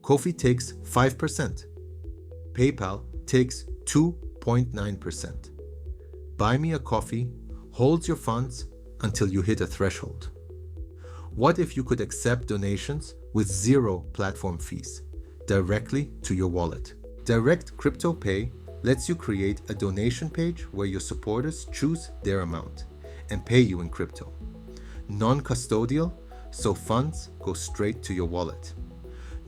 Ko-fi takes 5%. PayPal takes 2.9%. Buy Me a Coffee holds your funds until you hit a threshold. What if you could accept donations with zero platform fees directly to your wallet? DirectCryptoPay lets you create a donation page where your supporters choose their amount and pay you in crypto. Non-Custodial, so funds go straight to your wallet.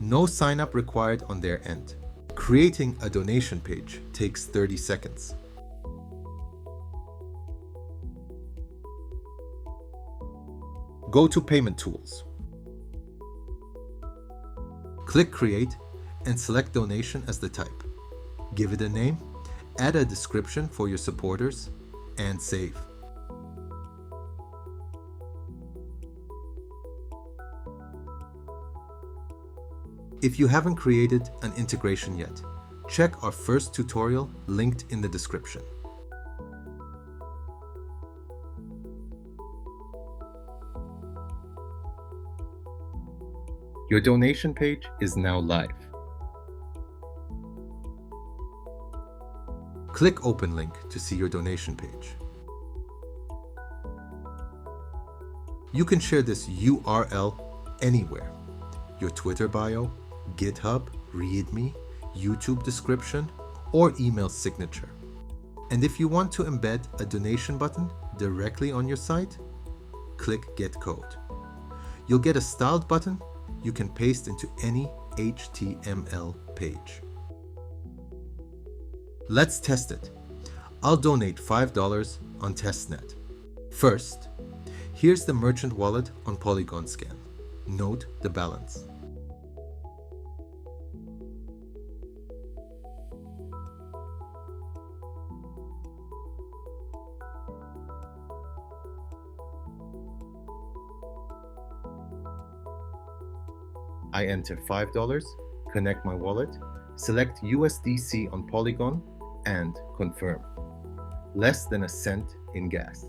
No sign-up required on their end. Creating a donation page takes 30 seconds. Go to Payment Tools. Click Create and select Donation as the type. Give it a name, add a description for your supporters, and save. If you haven't created an integration yet, check our first tutorial linked in the description. Your donation page is now live. Click Open Link to see your donation page. You can share this URL anywhere. Your Twitter bio, GitHub, README, YouTube description, or email signature. And if you want to embed a donation button directly on your site, click Get Code. You'll get a styled button you can paste into any HTML page. Let's test it. I'll donate $5 on testnet. First, here's the merchant wallet on Polygon scan. Note the balance. I enter $5, connect my wallet, select USDC on Polygon, and confirm. Less than a cent in gas.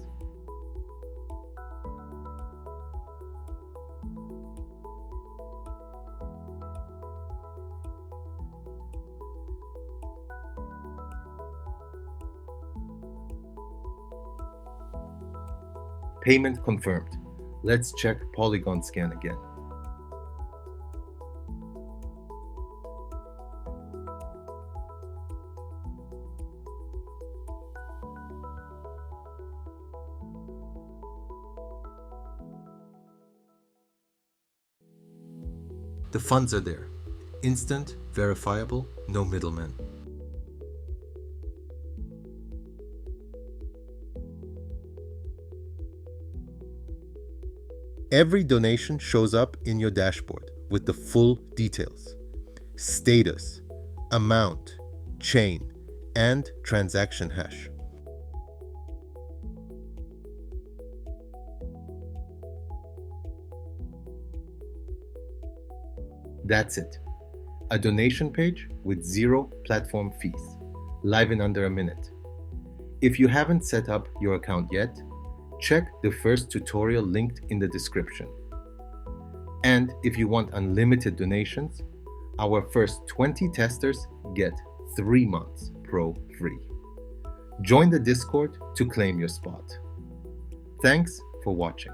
Payment confirmed. Let's check Polygon scan again. The funds are there. Instant, verifiable, no middleman. Every donation shows up in your dashboard with the full details: status, amount, chain, and transaction hash. That's it. A donation page with zero platform fees, live in under a minute. If you haven't set up your account yet, check the first tutorial linked in the description. And if you want unlimited donations, our first 20 testers get 3 months Pro free. Join the Discord to claim your spot. Thanks for watching.